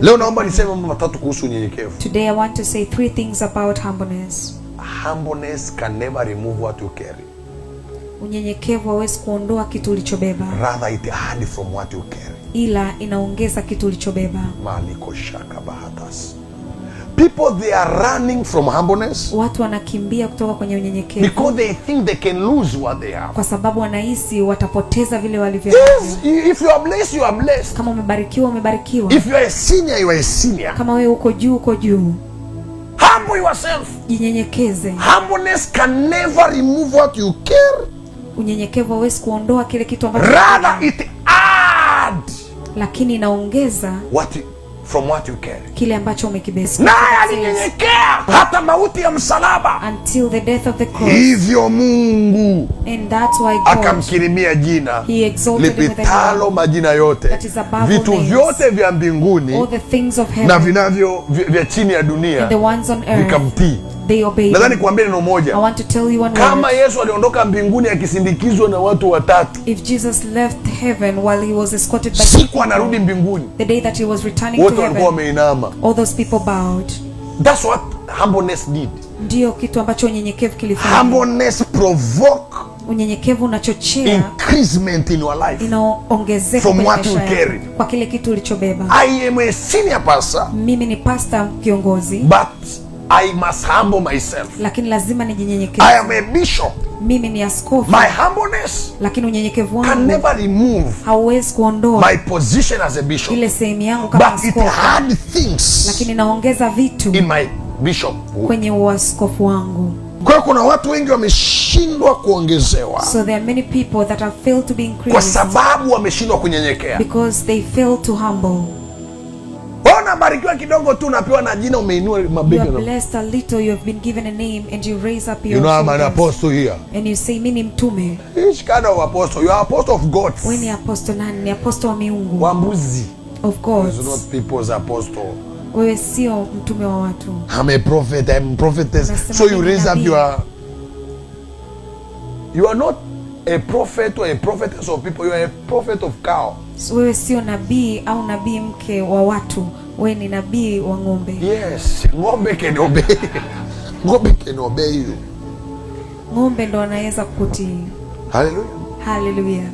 Leo naomba niseme mambo matatu kuhusu unyenyekevu. Today I want to say 3 things about humbleness. Humbleness can never remove what you carry. Unyenyekevu hauwezi kuondoa kitu ulichobeba. Rather it adds from what you carry. Ila inaongeza kitu ulichobeba. Maliko shaka bahatas. People, they are running from humbleness. Watu wanakimbia kutoka kwenye unyenyekevu. Because they think they can lose what they have. Kwa sababu wanahisi watapoteza vile walivyo. Yes, if you are blessed, you are blessed. Kama umebarikiwa, umebarikiwa. If you are a senior, you are a senior. Kama wewe uko juu, uko juu. Humble yourself. Jinyenyekeze. Humbleness can never remove what you carry. Unyenyekevu hauwezi kuondoa kile kitu ambacho. Rather it adds. Lakini inaongeza from what you carry. Kile ambacho umekibeba. Naye alinyenyekea hata mauti ya msalaba. Until the death of the cross. Hivyo Mungu and that's why God akamkirimia jina lipitalo majina yote, vitu vyote vya mbinguni all the things of heaven, na vinavyo vya chini ya dunia vikamtii. Nadhani kuambia neno moja. I want to tell you one kama word. Yesu aliondoka mbinguni akisindikizwa na watu watatu. If Jesus left heaven while he was escorted by siku anarudi mbinguni, the day that he was returning to heaven, walikuwa wameinama. All those people bowed. That's what humbleness did. Ndio kitu ambacho unyenyekevu kilifanya. Humbleness provoke unyenyekevu unachochea increasement in your life. Inaongezeka from what you carry. Kwa kile kitu ulichobeba. I am a senior pastor. Mimi ni pastor kiongozi. But I must humble myself. Lakini lazima nijinyenyekeze. I am a bishop. Mimi ni askofu. My humbleness lakini unyenyekevu wangu can never remove hauwezi kuondoa my position as a bishop. Ile sehemu yangu kama askofu. But it had things. Lakini naongeza vitu in my bishop kwenye uaskofu wangu. Kwa hiyo kuna watu wengi wameshindwa kuongezewa. So there are many people that have failed to be increased. Kwa sababu wameshindwa kunyenyekea. Because they failed to humble. Ona barikiwa kidogo tu unapewa na jina umeinua mabega. You are blessed a little, you have been given a name and you raise up your shoulders. You know I'm an apostle here. And you say mimi mtume. Which kind of apostle? You are apostle of God. Wewe ni apostle nani? Ni apostle wa miungu. Wa mbuzi. Of course. It's not people's apostle. Wewe sio mtume wa watu. I'm a prophet, I'm a prophetess. So you raise up you are not a prophet or a prophetess of people, you are a prophet of cow. So wewe sio nabii au nabii mke wa watu, wewe ni nabii wa ng'ombe. Yes, ng'ombe can obey. Ng'ombe can obey you. Ng'ombe ndo anaweza kukutii. Hallelujah. Hallelujah.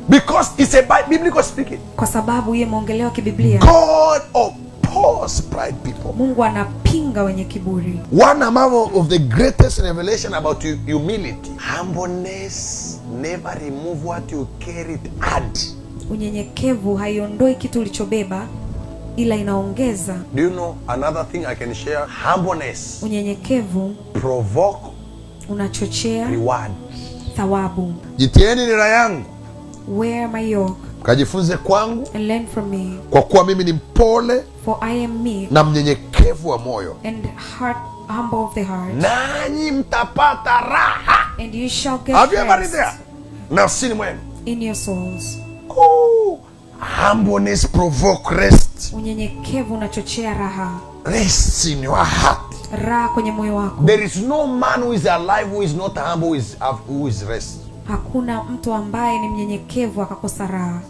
Because it's a biblical speaking. Kwa sababu yeye muongelewa kibiblia. God oppose pride people. Mungu anapinga wenye kiburi. One among of the greatest revelation about humility. Humbleness never remove what you carried add. Unyenyekevu haiondoi kitu ulichobeba ila inaongeza. Do you know another thing I can share? Humbleness. Unyenyekevu provoke unachochea reward. Thawabu. Jitieni nira yangu. Wear my yoke. Kajifunze kwangu. And learn from me. Kwa kuwa mimi ni mpole. For I am meek. Na mnyenyekevu wa moyo. And humble of the heart. Nanyi mtapata raha. And you shall get rest. Nafsini mwenu. In your souls. Oh, humbleness provoke rest. Unyenyekevu unachochea raha. Rest in your heart. Raha kwenye moyo wako. There is no man who is alive who is not humble who is rest. Hakuna mtu ambaye ni mnyenyekevu akakosa raha.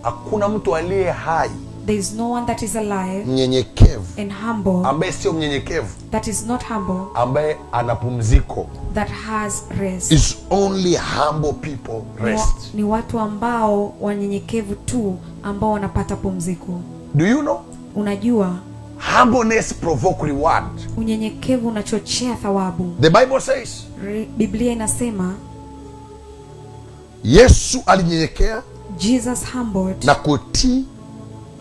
Hakuna mtu aliye hai. There is no one that is alive. Mnyenyekevu. And humble. Ambaye sio mnyenyekevu. That is not humble. Ambaye ana pumziko. That has rest. Is only humble people rest. Ni watu ambao wanyenyekevu tu ambao wanapata pumziko. Do you know? Unajua? Humbleness provoke reward. Unyenyekevu unachochea thawabu. The Bible says. Biblia inasema. Yesu alinyenyekea. Jesus humbled. Na kutii.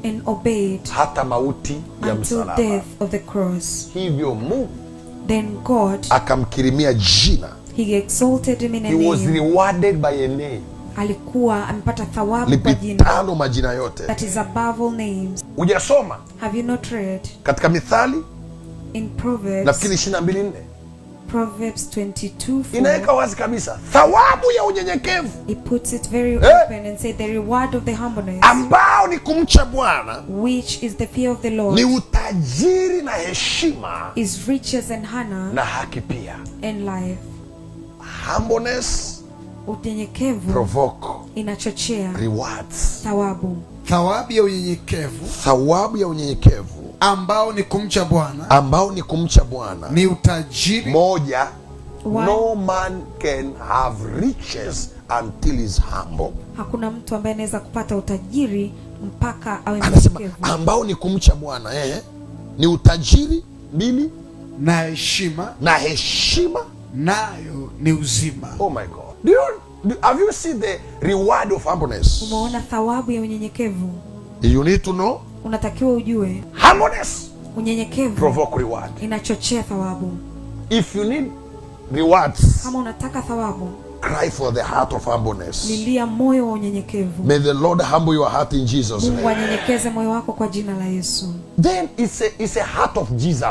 And obeyed. Hata mauti ya msalaba. Until death of the cross. Hivyo Mungu. Then God. Akamkirimia jina. He exalted him in a name. He was rewarded by a name. Alikuwa amepata thawabu kwa jina. Lipitalo majina yote. That is above all names. Hujasoma? Have you not read? Katika Mithali. In Proverbs. Nafikiri 22:4. Proverbs 22:4. Inaweka wazi kabisa thawabu ya unyenyekevu. He puts it very open and said the reward of the humbleness. Ambao ni kumcha Bwana. Which is the fear of the Lord. Ni utajiri na heshima. Is riches and honor. Na haki pia. And life. Humbleness. Unyenyekevu. Provoke. Inachochea. Rewards. Thawabu. thawabu ya unyenyekevu, thawabu ya unyenyekevu ambao ni kumcha Bwana, ambao ni kumcha Bwana ni utajiri. Moja, no man can have riches until is humble. Hakuna mtu ambaye anaweza kupata utajiri mpaka awe mnyenyekevu. Ambao ni kumcha Bwana, ni utajiri. Mbili, na heshima, na heshima nayo ni uzima. Oh my God. Have you seen the reward of humbleness? Umeona thawabu ya unyenyekevu? You need to know. Unatakiwa ujue. Humbleness, unyenyekevu, provoke reward. Inachochea thawabu. If you need rewards, kama unataka thawabu, cry for the heart of humbleness. Lilia moyo wa unyenyekevu. May the Lord humble your heart in Jesus' name. Mungu anyenyekeze moyo wako kwa jina la Yesu. Then it's a heart of Jesus.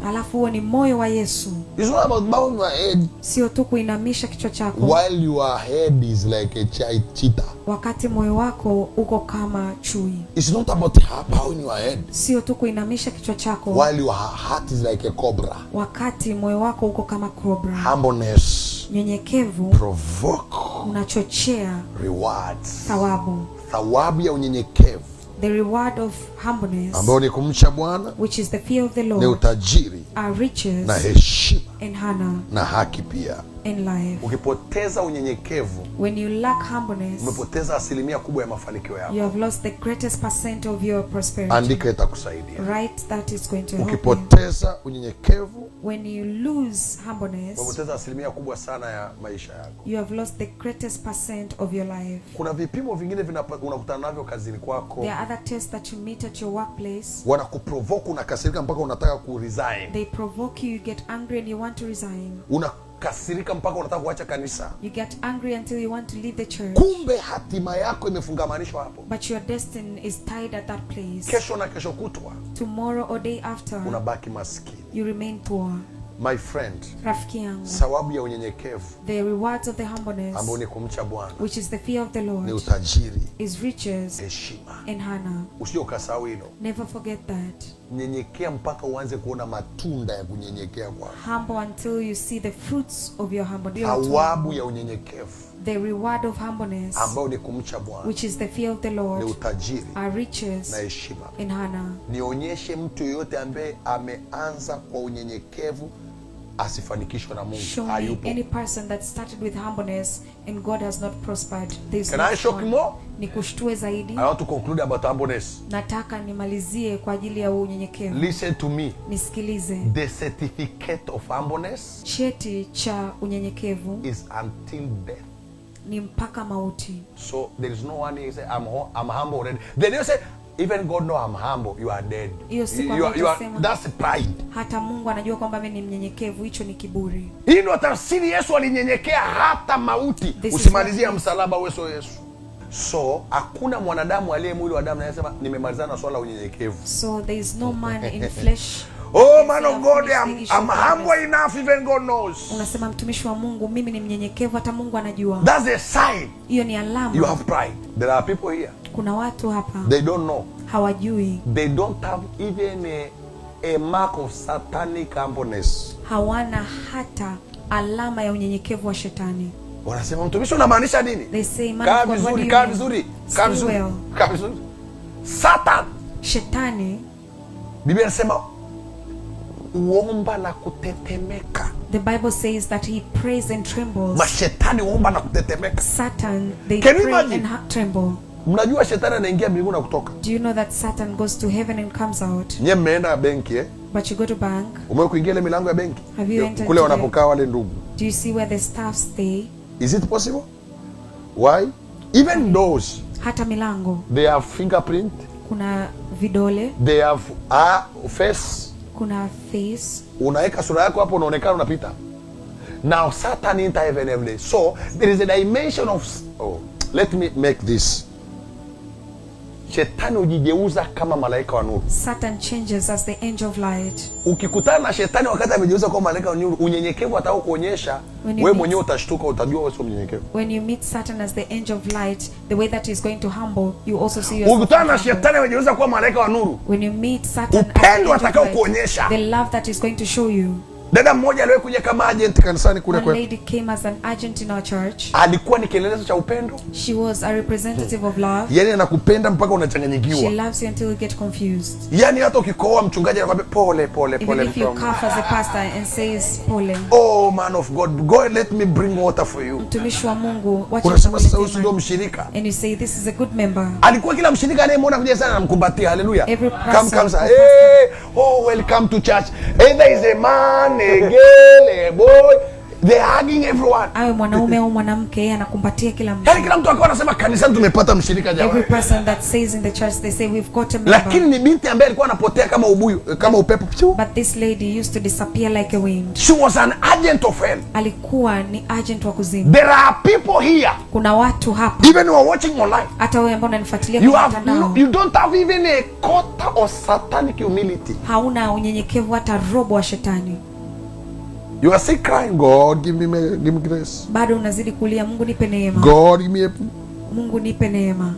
Alafu huo ni moyo wa Yesu. It's not about bowing your head. Sio tu kuinamisha kichwa chako. While your head is like a cheetah. Wakati moyo wako uko kama chui. It's not about bowing your head. Sio tu kuinamisha kichwa chako. While your heart is like a cobra. Wakati moyo wako uko kama cobra. Humbleness, unyenyekevu, provoke, unachochea rewards. Thawabu. Thawabu ya unyenyekevu, the reward of humbleness, ambao ni kumcha Bwana, which is the fear of the Lord, ni utajiri, are riches, na heshima, and honor, na haki pia. in life. Ukipoteza unyenyekevu, when you lack humbleness, umepoteza asilimia kubwa ya mafanikio yako. you have lost the greatest % of your prosperity. Andika itakusaidia. Right, that is going to help you. Ukipoteza unyenyekevu, when you lose humbleness, umepoteza asilimia kubwa sana ya maisha yako. you have lost the greatest % of your life. Kuna vipimo vingine unakutana navyo kazini kwako. There are other tests that you meet at your workplace. Wanakuprovoke, unakasirika mpaka unataka kuresign. They provoke you, you get angry and you want to resign. Kasirika mpaka unataka kuacha kanisa. You get angry until you want to leave the church. Kumbe hatima yako imefungamanishwa hapo. But your destiny is tied at that place. Kesho na kesho kutwa, tomorrow or day after, unabaki maskini. You remain poor. My friend, rafiki yangu, sababu ya unyenyekevu, the rewards of the humbleness, ambao ni kumcha Bwana, which is the fear of the Lord, ni utajiri, is riches, heshima, and honor. Usije ukasahau hilo. Never forget that. Nyenyekea mpaka uanze kuona matunda ya kunyenyekea kwako. Humble until you see the fruits of your humbleness. Thawabu ya unyenyekevu, the reward of humbleness, ambao ni kumcha Bwana, which is the fear of the Lord, ni utajiri, are riches, na heshima, and honor. Nionyeshe mtu yeyote ambaye ameanza kwa unyenyekevu asifanikishwe na Mungu. Show me any person that started with humbleness and God has not prospered. Can I shock more? Nikushtue zaidi. I want to conclude about humbleness. Nataka nimalizie kwa ajili ya unyenyekevu. Listen to me. Nisikilize. The certificate of humbleness, cheti cha unyenyekevu, is until death. Ni mpaka mauti. So there is no one who say I'm humble already. Then you say even God know I'm humble, you are dead. That's pride. Hata Mungu anajua kwamba mimi ni mnyenyekevu, hicho ni kiburi. Hii ndio tafsiri Yesu alinyenyekea hata mauti. Usimalizia msalaba wewe Yesu. So hakuna mwanadamu aliye mwili wa damu anayesema nimemalizana na swala la unyenyekevu. So there is no man in flesh. Oh man of God, I'm humble enough, even God knows. Unasema mtumishi wa Mungu, mimi ni mnyenyekevu, hata Mungu anajua. That's a sign. Hiyo ni alama. You have pride. There are people here. Kuna watu hapa. They don't know. Hawajui. They don't have even a mark of satanic humbleness. Hawana hata alama ya unyenyekevu wa shetani. Wanasema mtumishi unamaanisha nini? They say man, kaa vizuri, kaa vizuri, kaa vizuri, kaa vizuri. Satan, shetani, Biblia inasema uomba na kutetemeka. The Bible says that he prays and trembles. Mashetani uomba na kutetemeka. Satan, they pray and tremble. Mnajua shetani anaingia mbinguni na kutoka. Do you know that Satan goes to heaven and comes out? Nyie mmeenda benki But you go to bank. Umewahi kuingia ile milango ya benki? Have you entered kule wanapokaa wale ndugu? Do you see where the staff stay? Is it possible? Why? Even those, hata milango, they have fingerprint. Kuna vidole. They have face. Kuna face. Unaweka sura yako hapo unaonekana unapita. Now Satan enter heaven every day. So there is a dimension of let me make this. Shetani hujigeuza kama malaika wa nuru. Satan changes as the angel of light. Ukikutana na shetani wakati amejeuza kama malaika wa nuru, unyenyekevu atakao kuonyesha, wewe mwenyewe utashtuka, utajua wewe sio mnyenyekevu. When you meet Satan as the angel of light, the way that he's going to humble, you also see yourself. Ukikutana na shetani amejeuza kama malaika wa nuru, when you meet Satan upendo atakao kuonyesha, the love that is going to show you, Dada mmoja aliwahi kuja kama agent kanisani kule One kwetu. lady came as an agent in our church. Alikuwa ni kielelezo cha upendo. She was a representative of love. Yaani anakupenda mpaka She unachanganyikiwa. loves you until you get confused. Yaani hata ukikohoa mchungaji anakuambia pole pole Even pole. if you cough as a pastor and says pole. Oh man of God, go and let me bring water for you. Mtumishi wa Mungu, wacha Unasema sasa huyu nikulete ndio maji. mshirika. And you say this is a good member. Alikuwa kila mshirika anayemwona kuja sana anamkumbatia. Haleluya. Every person Come sir. who Hey, oh welcome to church. Either is a man, a girl, a boy. They're hugging everyone. Awe mwanaume au mwanamke, yeye anakumbatia kila mtu. Yaani kila mtu akawa anasema kanisani tumepata mshirika jamaa. Every person that says in the church, they say we've got a member. Lakini ni binti ambaye alikuwa anapotea kama ubuyu, kama upepo. But this lady used to disappear like a wind. She was an agent of hell. Alikuwa ni agent wa kuzimu. There are people here, Kuna watu hapa, even who are watching online. hata wewe ambao unanifuatilia You kwa have mtandao, you don't have even a quarter of satanic humility. hauna unyenyekevu hata robo wa shetani. You are still crying, God, give me grace. Bado unazidi kulia, Mungu nipe neema. God, give me Mungu nipe neema.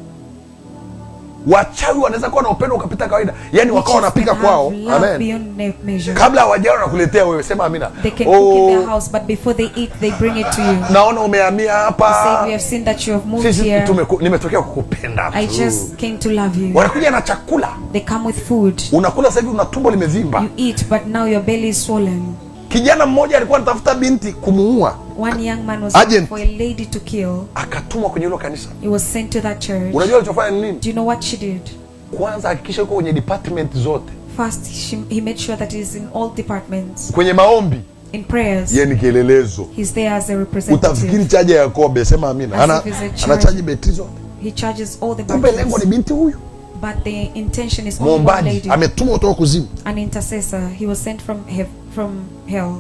Wachawi wanaweza kuwa na upendo ukapita kawaida. Yaani wakawa wanapika kwao. Amen. Kabla hawajao nakuletea wewe, sema amina. They can cook in their house, but before they eat, they bring it to you. Naona umehamia hapa. They say, we have seen that you have moved here. Nimetokea kukupenda tu. I just came to love you. Wanakuja na chakula. They come with food. Unakula sasa hivi una tumbo limevimba. You eat, but now your belly is swollen. Kijana mmoja alikuwa anatafuta binti kumuua. One young man was Agent. for a lady to kill. Akatumwa kwenye hilo kanisa. He was sent to that church. Unajua alichofanya ni nini? Do you know what she did? Kwanza hakikisha uko kwenye department zote. First, he made sure that he's in all departments. Kwenye maombi. In prayers, Yeye ni kielelezo. he's there as a representative. Utafikiri chaja ya Yakobe, sema amina. Anachaji betri zote. He charges all the Kumbe lengo ni batteries. binti huyu. But the intention is only one Muombaji lady. ametumwa kutoka kuzimu. An intercessor. He was sent from hell.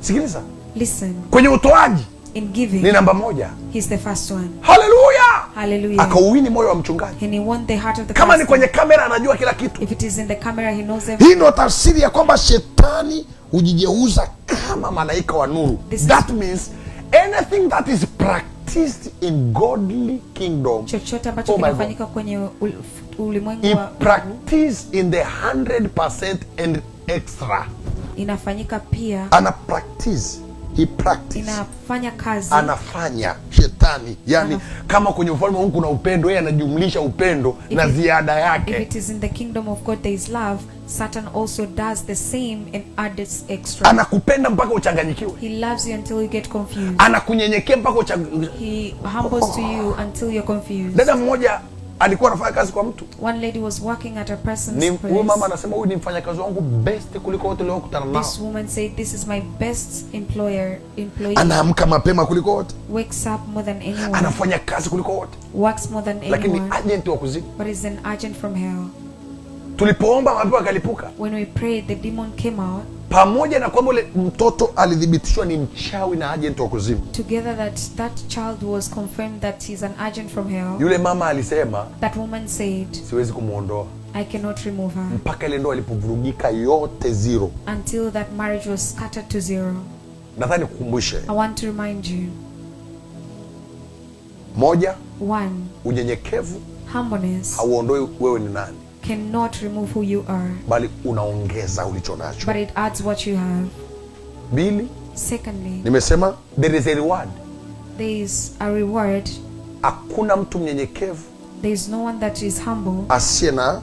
Sikiliza. Listen, Kwenye utoaji in giving, ni namba moja. he's the first one. Haleluya! Hallelujah. Akauwini moyo wa mchungaji. And he won the heart of the Kama ni pastor. kwenye kamera anajua kila kitu. If it is in the camera, he knows everything. Hii ndio tafsiri ya kwamba shetani hujigeuza kama malaika wa nuru. That means anything that is practiced in godly kingdom, Chochote ambacho kinafanyika kwenye ulimwengu he wa practice in the 100% and extra. inafanyika pia, Ana practice, he practice. inafanya kazi. Anafanya shetani, yani kama kwenye ufalme wa Mungu kuna upendo, yeye anajumlisha upendo na ziada yake. If it is in the kingdom of God there is love, Satan also does the same and adds extra. Anakupenda mpaka uchanganyikiwe. He loves you until you get confused. Anakunyenyekea mpaka uchanganyikiwe. He humbles to you until you're confused. Dada mmoja alikuwa anafanya kazi kwa mtu. One lady was working at a person's Ni place. huyu mama anasema huyu ni mfanyakazi wangu best kuliko wote leo kutana nao. This woman said, this is my best employee. Anaamka mapema kuliko wote. Wakes up more than anyone. Anafanya kazi kuliko wote. Works more than Lakini anyone. agent wa kuzimu. But is an agent from hell. Tulipoomba mapepo yakalipuka. When we prayed, the demon came out. Pamoja na kwamba ule mtoto alithibitishwa ni mchawi na agent wa kuzimu. Together that child was confirmed that he's an agent from hell. Yule mama alisema, That woman said, siwezi kumuondoa I cannot remove her. mpaka ile ndoa ilipovurugika yote zero. Until that marriage was scattered to zero. Nadhani kukumbushe. I want to remind you. Moja, One, unyenyekevu humbleness hauondoi wewe ni nani, cannot remove who you are, bali unaongeza ulicho nacho. but it adds what you have. Mbili, Secondly, nimesema there is a reward. there is a reward. Hakuna mtu mnyenyekevu There is no one that is humble asiye na.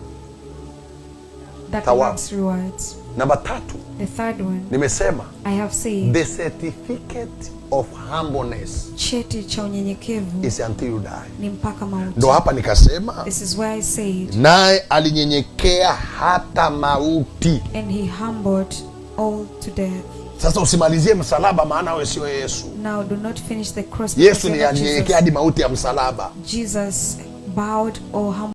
that Thawabu. wants rewards. Namba tatu, The third one, nimesema I have said, the certificate of humbleness cheti cha unyenyekevu is until you die. ni mpaka mauti. Ndo hapa nikasema This is where I said, naye alinyenyekea hata mauti. and he humbled all to death. Sasa usimalizie msalaba, maana wewe sio Yesu. Now do not finish the cross. Yesu because ni you're not alinyenyekea hadi mauti ya msalaba. Jesus bowed or humbled